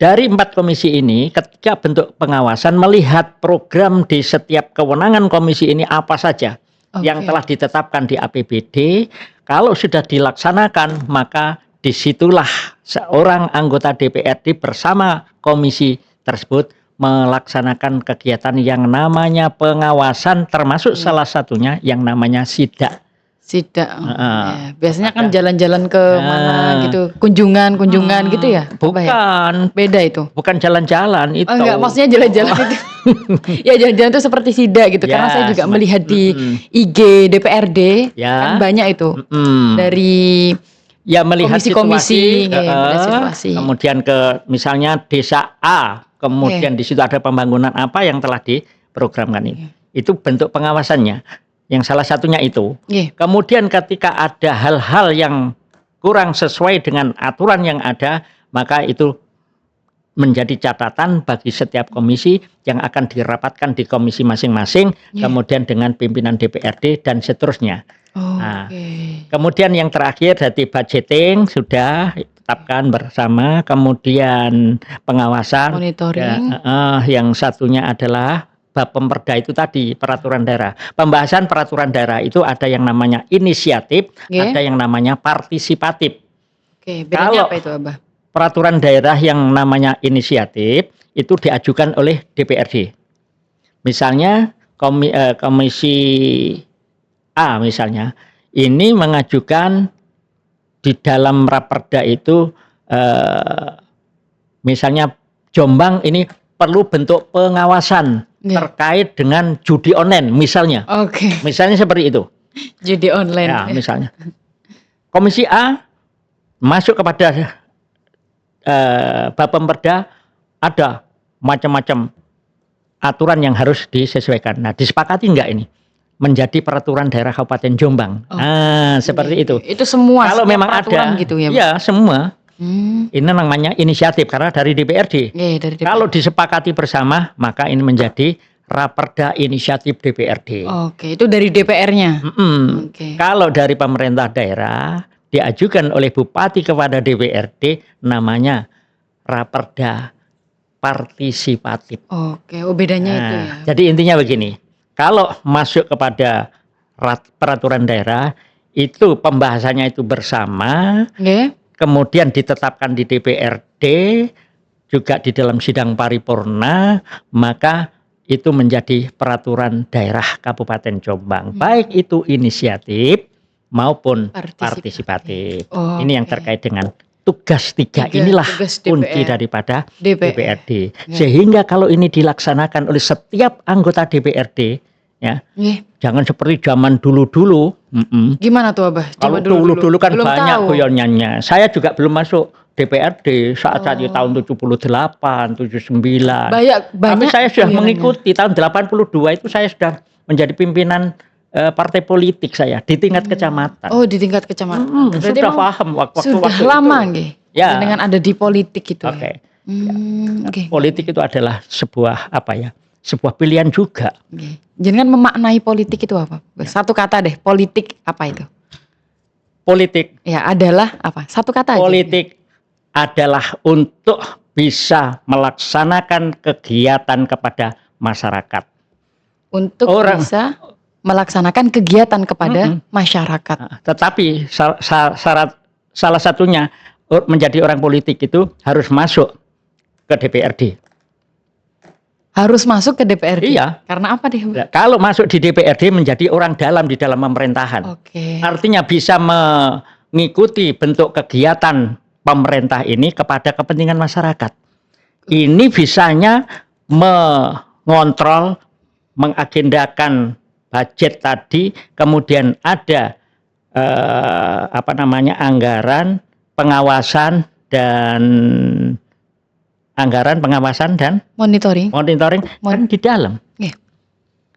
dari 4 komisi ini, ketika bentuk pengawasan melihat program di setiap kewenangan komisi ini apa saja yang telah ditetapkan di APBD, kalau sudah dilaksanakan maka disitulah seorang anggota DPRD bersama komisi tersebut melaksanakan kegiatan yang namanya pengawasan, termasuk salah satunya yang namanya sidak. Biasanya kan jalan-jalan ke mana gitu, kunjungan gitu ya? Bukan, beda itu. Bukan jalan-jalan itu. Enggak, maksudnya jalan-jalan itu. Ya jalan-jalan itu seperti sidak gitu. Karena saya juga melihat di IG DPRD kan banyak itu dari melihat situasi, kemudian ke misalnya desa A, kemudian di situ ada pembangunan apa yang telah diprogramkan ini. Itu bentuk pengawasannya. Yang salah satunya itu. Kemudian ketika ada hal-hal yang kurang sesuai dengan aturan yang ada, maka itu menjadi catatan bagi setiap komisi yang akan dirapatkan di komisi masing-masing, kemudian dengan pimpinan DPRD dan seterusnya. Kemudian yang terakhir dari budgeting sudah ditetapkan bersama, kemudian pengawasan, monitoring, yang satunya adalah Bapemperda itu tadi, peraturan daerah. Pembahasan peraturan daerah itu ada yang namanya inisiatif, ada yang namanya partisipatif. Bedanya apa itu, Abah? Peraturan daerah yang namanya inisiatif itu diajukan oleh DPRD. Misalnya komisi A misalnya, ini mengajukan di dalam raperda itu misalnya Jombang ini perlu bentuk pengawasan terkait dengan judi online misalnya. Misalnya seperti itu. Judi online. Ya, misalnya. Komisi A masuk kepada Bapemperda, ada macam-macam aturan yang harus disesuaikan. Nah, disepakati enggak ini menjadi peraturan daerah Kabupaten Jombang? Seperti itu. Itu semua. Kalau memang ada gitu ya. Ya, semua. Ini namanya inisiatif karena dari DPRD. Kalau disepakati bersama, maka ini menjadi raperda inisiatif DPRD. Itu dari DPR-nya. Kalau dari pemerintah daerah diajukan oleh bupati kepada DPRD, namanya raperda partisipatif. Bedanya itu ya. Jadi intinya begini, kalau masuk kepada peraturan daerah itu pembahasannya itu bersama. Kemudian ditetapkan di DPRD, juga di dalam sidang paripurna, maka itu menjadi peraturan daerah Kabupaten Jombang. Baik itu inisiatif maupun partisipatif. Ini yang terkait dengan tugas tiga inilah kunci daripada DPRD. Sehingga kalau ini dilaksanakan oleh setiap anggota DPRD, ya, jangan seperti zaman dulu-dulu. Gimana tuh, Abah? Kalau dulu-dulu kan belum banyak goyonannya. Saya juga belum masuk DPRD saat tahun 78, 79. Tapi saya sudah mengikuti tahun 82 itu saya sudah menjadi pimpinan partai politik saya di tingkat kecamatan. Di tingkat kecamatan. Sudah paham waktu sudah lama nggih. Ya. Dengan ada di politik itu. Politik itu adalah sebuah sebuah pilihan juga. Jadi kan memaknai politik itu apa? Satu kata deh, politik apa itu? Politik. Ya adalah apa? Satu kata aja. Politik adalah untuk bisa melaksanakan kegiatan kepada masyarakat. Untuk bisa melaksanakan kegiatan kepada masyarakat. Tetapi salah satunya menjadi orang politik itu harus masuk ke DPRD. Harus masuk ke DPRD? Iya. Karena apa deh? Nah, kalau masuk di DPRD menjadi orang dalam di dalam pemerintahan. Oke. Artinya bisa mengikuti bentuk kegiatan pemerintah ini kepada kepentingan masyarakat. Ini bisanya mengontrol, mengagendakan budget tadi, kemudian ada anggaran, pengawasan dan monitoring kan di dalam. Iya.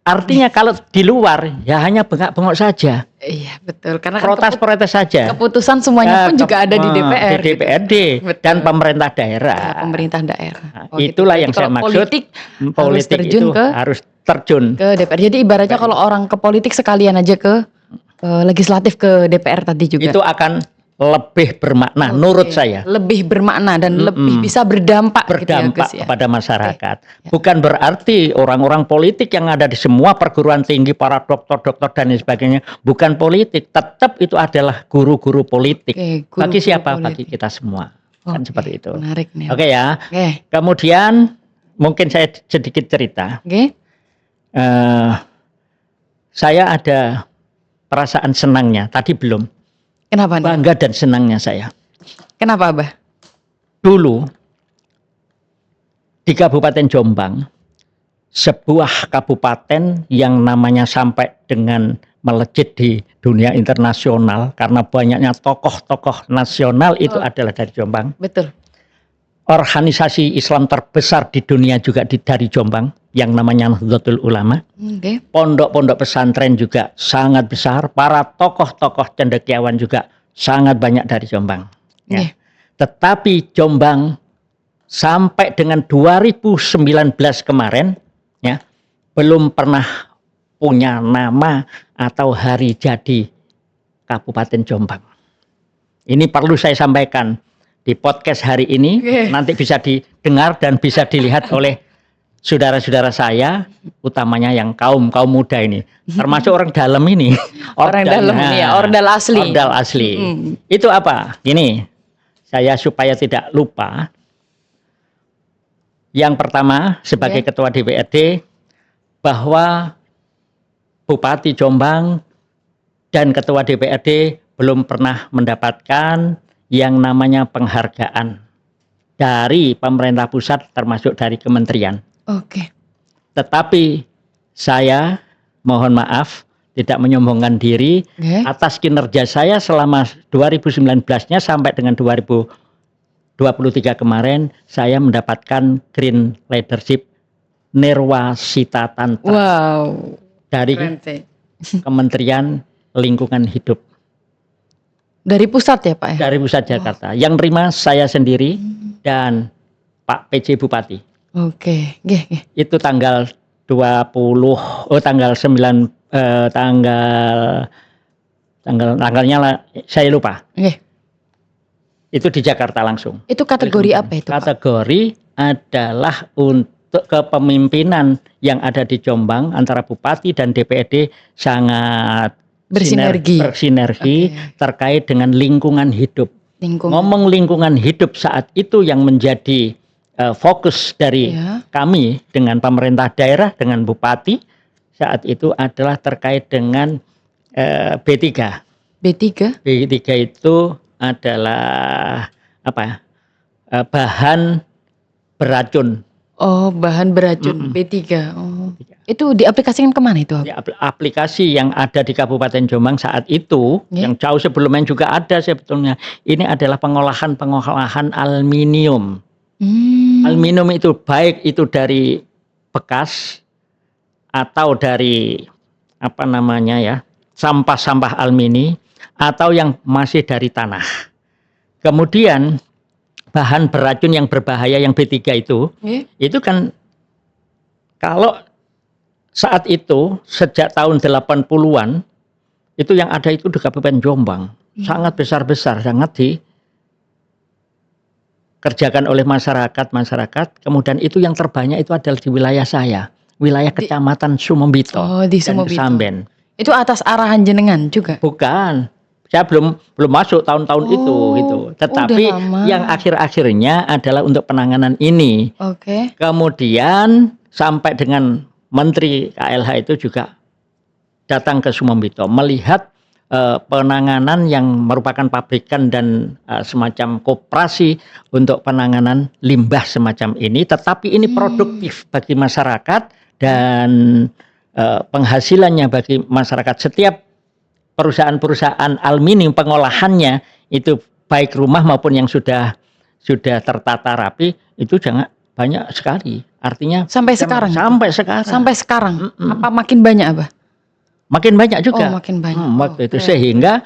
Artinya kalau di luar ya hanya bengak-bengok saja. Iya betul, karena Protes-protes saja. keputusan semuanya pun juga ada di DPR. Di DPRD dan pemerintah daerah. Pemerintah daerah. Nah, itulah yang saya maksud. Politik itu harus terjun ke DPR. Jadi ibaratnya kalau orang ke politik sekalian aja ke legislatif, ke DPR tadi juga. Itu akan lebih bermakna menurut saya. Lebih bermakna dan lebih bisa berdampak gitu ya, Gus, ya? Kepada masyarakat. Bukan berarti orang-orang politik yang ada di semua perguruan tinggi, para dokter-dokter dan sebagainya, bukan politik, tetap itu adalah guru-guru politik. Bagi siapa? Bagi kita semua. Kan seperti itu. Menarik nih. Oke ya. Kemudian mungkin saya sedikit cerita. Saya ada perasaan senangnya, tadi belum. Kenapa nih? Bangga dan senangnya saya. Kenapa, Abah? Dulu di Kabupaten Jombang, sebuah kabupaten yang namanya sampai dengan melejit di dunia internasional karena banyaknya tokoh-tokoh nasional itu adalah dari Jombang. Betul. Organisasi Islam terbesar di dunia juga dari Jombang yang namanya Nahdlatul Ulama. Pondok-pondok pesantren juga sangat besar, para tokoh-tokoh cendekiawan juga sangat banyak dari Jombang. Ya. Tetapi Jombang sampai dengan 2019 kemarin ya belum pernah punya nama atau hari jadi Kabupaten Jombang. Ini perlu saya sampaikan di podcast hari ini, nanti bisa didengar dan bisa dilihat oleh saudara-saudara saya, utamanya yang kaum muda ini, termasuk orang dalam ini. Orang dalam ini ya, ordal asli. Ordal asli. Itu apa? Ini saya supaya tidak lupa. Yang pertama sebagai ketua DPRD bahwa Bupati Jombang dan ketua DPRD belum pernah mendapatkan yang namanya penghargaan dari pemerintah pusat termasuk dari kementerian. Tetapi saya mohon maaf tidak menyombongkan diri atas kinerja saya selama 2019-nya sampai dengan 2023 kemarin saya mendapatkan Green Leadership Nirwasita Tantra dari Kementerian Lingkungan Hidup. Dari pusat ya Pak ya? Dari pusat Jakarta. Yang terima saya sendiri dan Pak PJ Bupati. Itu tanggal 20, tanggalnya saya lupa. Itu di Jakarta langsung. Itu kategori apa itu? Kategori adalah untuk kepemimpinan yang ada di Jombang antara Bupati dan DPRD sangat bersinergi terkait dengan lingkungan hidup. Ngomong lingkungan hidup saat itu yang menjadi fokus dari kami dengan pemerintah daerah, dengan Bupati saat itu adalah terkait dengan B3. B3 itu adalah apa? Bahan beracun. Bahan beracun B3. Itu diaplikasikan kemana itu? Aplikasi yang ada di Kabupaten Jombang saat itu, yang jauh sebelumnya juga ada sebetulnya. Ini adalah pengolahan aluminium. Aluminium itu baik itu dari bekas atau dari sampah-sampah alumini atau yang masih dari tanah. Kemudian bahan beracun yang berbahaya yang B3 itu kan kalau saat itu sejak tahun 80-an itu yang ada itu di Kabupaten Jombang sangat besar-besar, sangat dikerjakan oleh masyarakat. Kemudian itu yang terbanyak itu adalah di wilayah saya, wilayah Kecamatan Sumombito di Sumombito. dan Samben. Itu atas arahan jenengan juga? Bukan, saya belum masuk tahun-tahun itu gitu. Tetapi udah lama. yang akhir-akhirnya adalah untuk penanganan ini. Oke. Kemudian sampai dengan Menteri KLH itu juga datang ke Sumombito melihat penanganan yang merupakan pabrikan dan semacam koperasi untuk penanganan limbah semacam ini, tetapi ini produktif bagi masyarakat dan penghasilannya bagi masyarakat. Setiap perusahaan-perusahaan aluminium pengolahannya itu baik rumah maupun yang sudah tertata rapi itu jangan banyak sekali. Artinya Sampai sekarang? Sampai sekarang? Apa makin banyak, Abah? Makin banyak juga. Oh, makin banyak. Waktu itu sehingga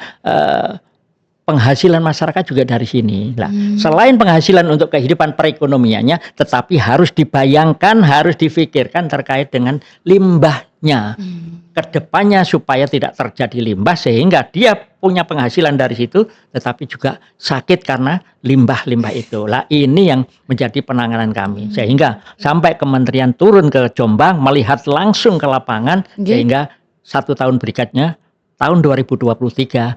penghasilan masyarakat juga dari sini. Nah, selain penghasilan untuk kehidupan perekonomiannya, tetapi harus dibayangkan, harus difikirkan terkait dengan limbahnya. Kedepannya supaya tidak terjadi limbah sehingga dia punya penghasilan dari situ, tetapi juga sakit karena limbah-limbah itu. Lah ini yang menjadi penanganan kami. Sehingga sampai kementerian turun ke Jombang melihat langsung ke lapangan, sehingga 1 tahun berikutnya, tahun 2023,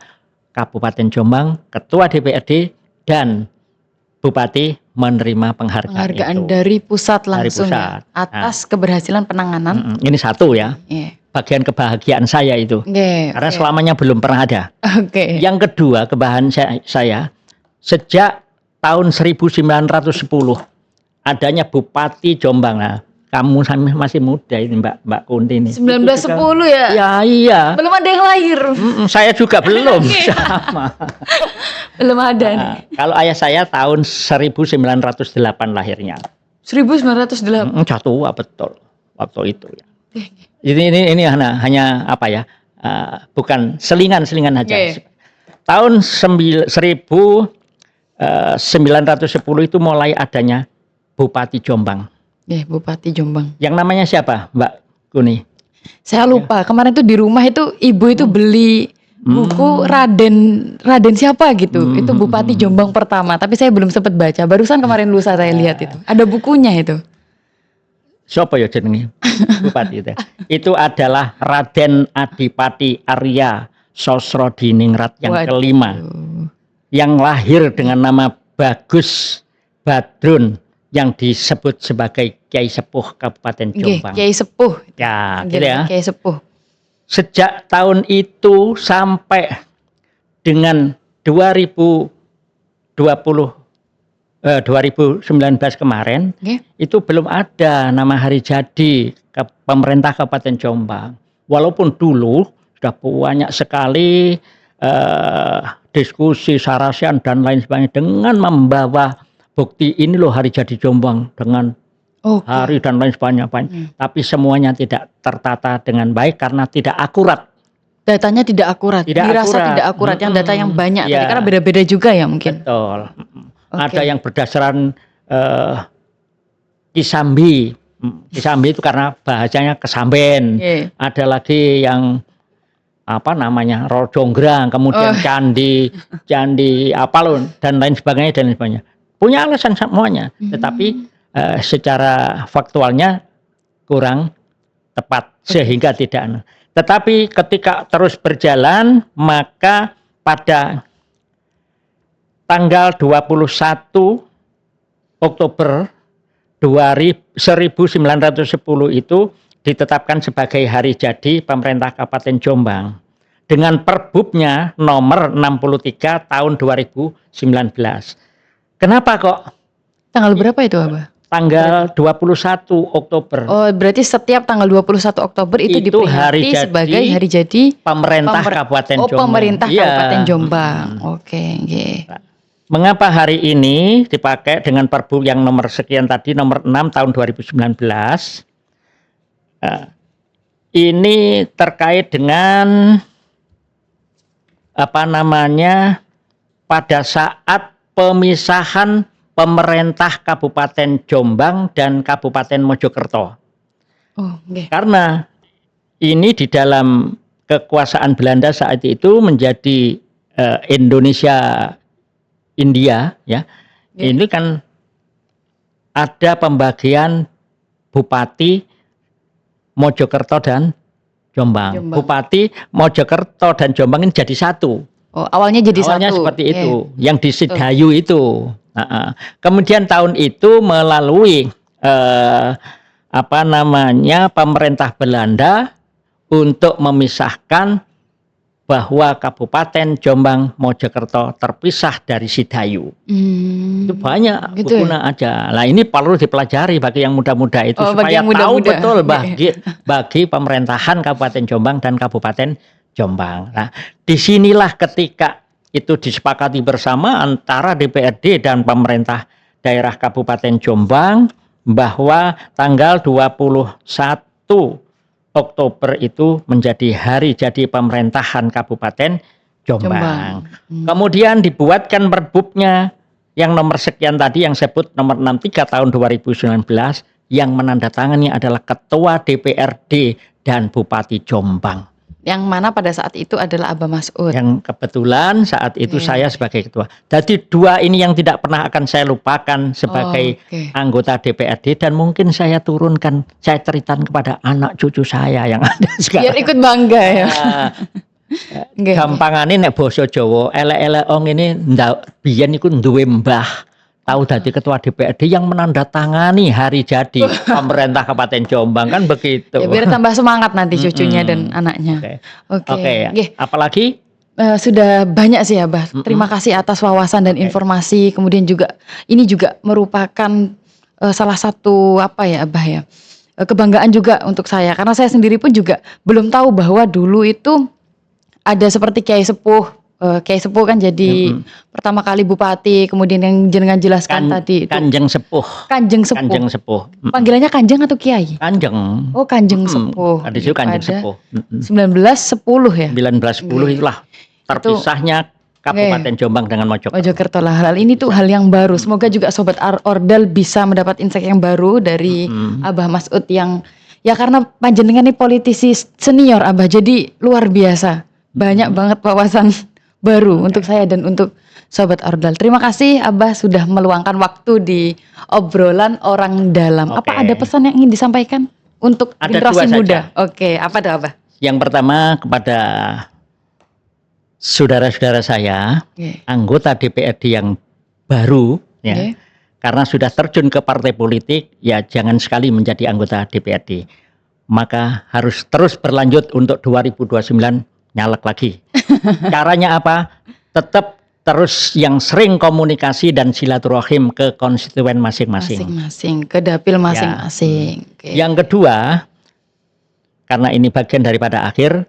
Kabupaten Jombang, Ketua DPRD dan Bupati menerima penghargaan itu. Dari pusat langsung dari pusat. Ya, atas keberhasilan penanganan. Ini satu ya, bagian kebahagiaan saya itu, karena selamanya belum pernah ada. Yang kedua, kebahagiaan saya, sejak tahun 1910 adanya Bupati Jombang. Nah, kamu masih muda ini Mbak Kunti ini. 1910 ya? Ya iya. Belum ada yang lahir. Saya juga belum sama. Belum ada nih. Kalau ayah saya tahun 1908 lahirnya. 1908. Jatuh betul waktu itu ya. Ini hanya apa ya? Bukan selingan aja. Tahun 1910 itu mulai adanya Bupati Jombang. Bupati Jombang. Yang namanya siapa, Mbak Kuni? Saya lupa. Kemarin tuh di rumah itu ibu itu beli buku Raden siapa gitu. Itu Bupati Jombang pertama. Tapi saya belum sempat baca. Barusan kemarin lusa saya lihat itu. Ada bukunya itu. Siapa ya jenenge Bupati itu? Itu adalah Raden Adipati Arya Sosrodiningrat yang kelima. Yang lahir dengan nama Bagus Badrun, yang disebut sebagai Kiai Sepuh Kabupaten Jombang. Kiai Sepuh. Ya, gitu ya. Kiai Sepuh. Sejak tahun itu sampai dengan 2019 kemarin, itu belum ada nama hari jadi pemerintah Kabupaten Jombang. Walaupun dulu sudah banyak sekali diskusi, sarasian dan lain sebagainya dengan membawa bukti ini loh hari jadi Jombang dengan hari dan lain sebagainya. Tapi semuanya tidak tertata dengan baik karena tidak akurat. Datanya tidak akurat. Dirasa tidak akurat. Yang data yang banyak tadi karena beda-beda juga ya mungkin. Betul. Ada yang berdasarkan Kisambi. Kisambi itu karena bahasanya Kesamben. Ada lagi yang apa namanya Rojonggrang, kemudian candi dan lain sebagainya. Punya alasan semuanya, tetapi secara faktualnya kurang tepat sehingga tidak. Tetapi ketika terus berjalan, maka pada tanggal 21 Oktober 1910 itu ditetapkan sebagai hari jadi pemerintah Kabupaten Jombang dengan perbubnya nomor 63 tahun 2019. Kenapa kok? Tanggal berapa itu, Abah? Tanggal 21 Oktober. Oh, berarti setiap tanggal 21 Oktober itu diperingati sebagai hari jadi pemerintah Kabupaten Jombang. Pemerintah Kabupaten Jombang. Oke. Mengapa hari ini dipakai dengan Perbu yang nomor sekian tadi, nomor 6 tahun 2019? Ini terkait dengan apa namanya, pada saat pemisahan pemerintah Kabupaten Jombang dan Kabupaten Mojokerto. Karena ini di dalam kekuasaan Belanda saat itu menjadi Indonesia India ya. Ini kan ada pembagian Bupati Mojokerto dan Jombang. Jombang. Bupati Mojokerto dan Jombang ini jadi satu. Oh, awalnya jadi Awalnya satu. seperti itu, yang di Sidayu itu. Kemudian tahun itu melalui pemerintah Belanda untuk memisahkan bahwa Kabupaten Jombang Mojokerto terpisah dari Sidayu. Itu banyak gitu berguna aja. Nah ini perlu dipelajari bagi yang muda-muda itu supaya tahu betul bagi pemerintahan Kabupaten Jombang dan Kabupaten Jombang. Nah disinilah ketika itu disepakati bersama antara DPRD dan pemerintah daerah Kabupaten Jombang bahwa tanggal 21 Oktober itu menjadi hari jadi pemerintahan Kabupaten Jombang. Kemudian dibuatkan perbubnya yang nomor sekian tadi yang sebut nomor 63 tahun 2019 yang menandatangani adalah Ketua DPRD dan Bupati Jombang. Yang mana pada saat itu adalah Abah Mas'ud. Yang kebetulan saat itu saya sebagai ketua. Jadi dua ini yang tidak pernah akan saya lupakan sebagai anggota DPRD dan mungkin saya turunkan, saya ceritakan kepada anak cucu saya yang ada sekarang. Biar ikut bangga ya. Gampangane nek basa Jawa, elek-elek ong ini biyen iku duwe mbah tahu dadi ketua DPRD yang menandatangani hari jadi pemerintah Kabupaten Jombang kan begitu. Ya, biar tambah semangat nanti cucunya dan anaknya. Oke. Apalagi sudah banyak sih Abah. Terima kasih atas wawasan dan informasi. Kemudian juga ini juga merupakan salah satu Abah ya, kebanggaan juga untuk saya karena saya sendiri pun juga belum tahu bahwa dulu itu ada seperti Kiai Sepuh. Kiai Sepuh kan jadi pertama kali bupati, kemudian yang jenengan jelaskan tadi itu Kanjeng Sepuh. Kanjeng Sepuh. Panggilannya Kanjeng atau Kiai? Kanjeng. Oh, Kanjeng Sepuh. Ada juga Kanjeng Sepuh. 1910 ya. 1910 itulah terpisahnya Kabupaten Jombang dengan Mojokerto lah. Hal ini tuh hal yang baru. Semoga juga Sobat Ordal bisa mendapat insight yang baru dari Abah Mas'ud yang ya karena panjenengan ini politisi senior Abah, jadi luar biasa. Banyak banget wawasan baru untuk saya dan untuk Sobat Ordal. Terima kasih Abah sudah meluangkan waktu di obrolan orang dalam. Apa ada pesan yang ingin disampaikan untuk generasi muda? Oke, apa tuh Abah? Yang pertama kepada saudara-saudara saya, anggota DPRD yang baru, ya, karena sudah terjun ke partai politik, ya jangan sekali menjadi anggota DPRD. Maka harus terus berlanjut untuk 2029 nyalek lagi. Caranya apa? Tetap terus yang sering komunikasi dan silaturahim ke konstituen masing-masing. Ke dapil masing-masing. Yang kedua, karena ini bagian daripada akhir,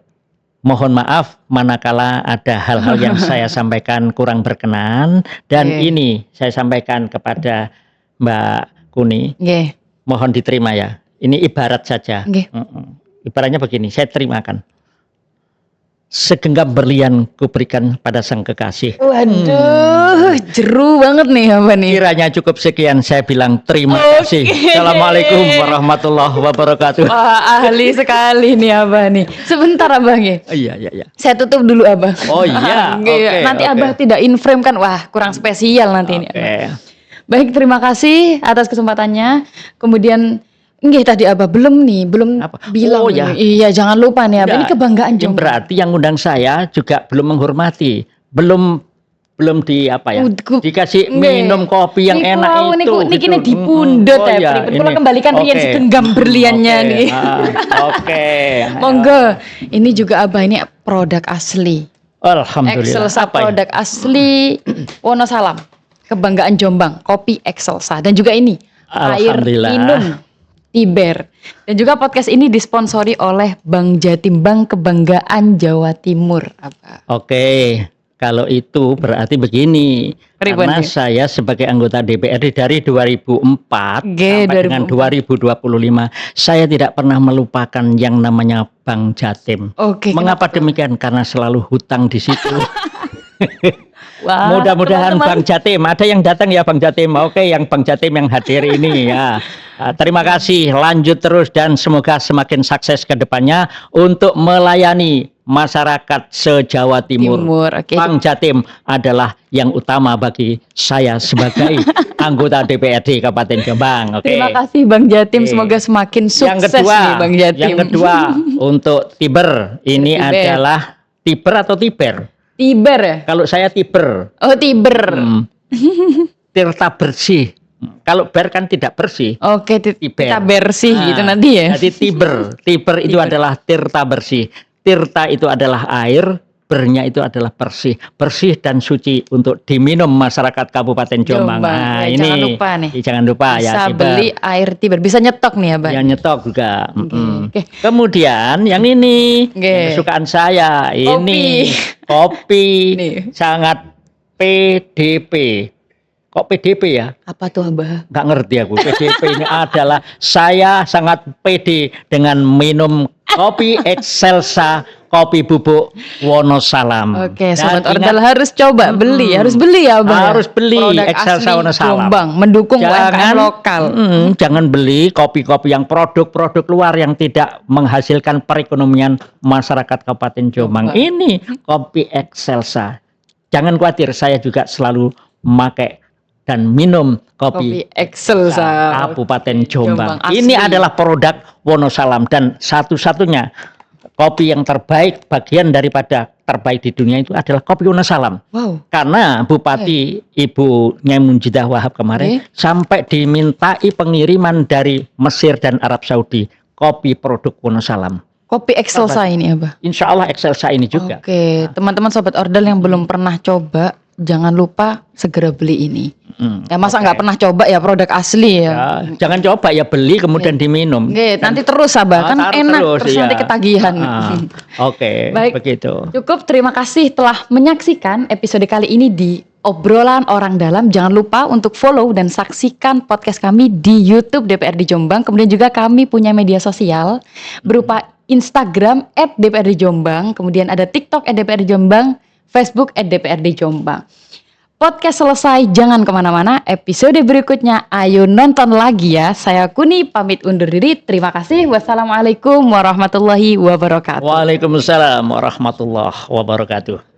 mohon maaf manakala ada hal-hal yang saya sampaikan kurang berkenan dan ini saya sampaikan kepada Mbak Kuni. Mohon diterima ya. Ini ibarat saja. Ibaratnya begini, saya terimakan. Segenggam berlian kuberikan pada sang kekasih. Waduh, jeru banget nih Abah nih. Kiranya cukup sekian, saya bilang terima kasih. Assalamualaikum warahmatullahi wabarakatuh. Wah, ahli sekali nih Abah nih. Sebentar Abah nih. Iya. Saya tutup dulu Abah. Oh iya. Nanti Abah tidak in frame kan, wah kurang spesial nanti ini. Baik, terima kasih atas kesempatannya. Kemudian tadi Abah belum bilang. Iya, jangan lupa nih Abah, ini kebanggaan Jombang. Berarti yang undang saya juga belum menghormati, belum dikasih minum kopi yang enak itu. Niki dipundhut ya. Kula kembalikan riyen segenggam berliannya nih. Monggo. Ini juga Abah ini produk asli. Alhamdulillah. Excelsa produk asli Wonosalam. Kebanggaan Jombang, kopi Excelsa dan juga ini air minum Tiber. Dan juga podcast ini disponsori oleh Bank Jatim, Bank Kebanggaan Jawa Timur. Kalau itu berarti begini. Karena saya sebagai anggota DPRD dari 2004 sampai dengan 2025, saya tidak pernah melupakan yang namanya Bank Jatim. Mengapa demikian? Karena selalu hutang di situ. Wah, mudah-mudahan Bang Jatim, ada yang datang ya Bang Jatim. Yang Bang Jatim yang hadir ini ya. Terima kasih, lanjut terus dan semoga semakin sukses ke depannya untuk melayani masyarakat se-Jawa Timur. Bang Jatim adalah yang utama bagi saya sebagai anggota DPRD Kabupaten Jombang. Terima kasih Bang Jatim, semoga semakin sukses nih Bang Jatim. Yang kedua, Untuk Tiber, ini Tiber. adalah Tiber atau Tiber? Tiber ya? Kalau saya Tiber, Oh, Tiber. Tirta bersih. Kalau ber kan tidak bersih. Oke, Tiber. kita bersih Nah, gitu nanti ya. Jadi Tiber itu Tiber. adalah tirta bersih. Tirta itu adalah air, bernya itu adalah bersih dan suci untuk diminum masyarakat Kabupaten Jombang. Nah, Ya, ini jangan lupa nih. Jangan lupa ya. Bisa Tiber. beli air Tiber, bisa nyetok nih ya, Bang. Ya nyetok juga. Oke. Kemudian yang ini Oke. yang kesukaan saya ini kopi Nih. sangat PDP. Kok PDP ya? Apa tuh, Abah? Nggak ngerti aku. PDP ini adalah saya sangat pede dengan minum kopi Excelsa, kopi bubuk Wonosalam. Oke, Dan sobat ingat, Ordal harus coba beli, harus beli ya, Abah. harus beli Produk Excelsa asli Wonosalam. Jombang, mendukung UMKM lokal. Jangan beli kopi-kopi yang produk-produk luar yang tidak menghasilkan perekonomian masyarakat Kabupaten Jombang. Ini kopi Excelsa. Jangan khawatir, saya juga selalu memakai dan minum kopi Excelsa Kabupaten Jombang. Jombang Ini asli. adalah produk Wonosalam dan satu-satunya kopi yang terbaik, bagian daripada terbaik di dunia itu adalah kopi Wonosalam. Wow. Karena Bupati Ibu Nyai Munjidah Wahab kemarin sampai dimintai pengiriman dari Mesir dan Arab Saudi kopi produk Wonosalam. Kopi Excelsa ini, Abah. Insya Allah Excelsa ini juga. Oke, teman-teman sobat Ordal yang belum pernah coba, jangan lupa segera beli ini. Ya masa nggak pernah coba ya produk asli ya. Ya, jangan coba ya beli kemudian diminum. Oke, nanti terus Abah, kan enak terus iya. nanti ketagihan. Oke, Baik. begitu. Cukup, terima kasih telah menyaksikan episode kali ini di Obrolan Orang Dalam. Jangan lupa untuk follow dan saksikan podcast kami di YouTube DPRD Jombang. Kemudian juga kami punya media sosial berupa Instagram @DPRD Jombang, kemudian ada TikTok @DPRD Jombang, Facebook @DPRD Jombang. Podcast selesai, jangan kemana-mana. Episode berikutnya, ayo nonton lagi ya. Saya Kuni, pamit undur diri. Terima kasih. Wassalamualaikum warahmatullahi wabarakatuh. Waalaikumsalam warahmatullahi wabarakatuh.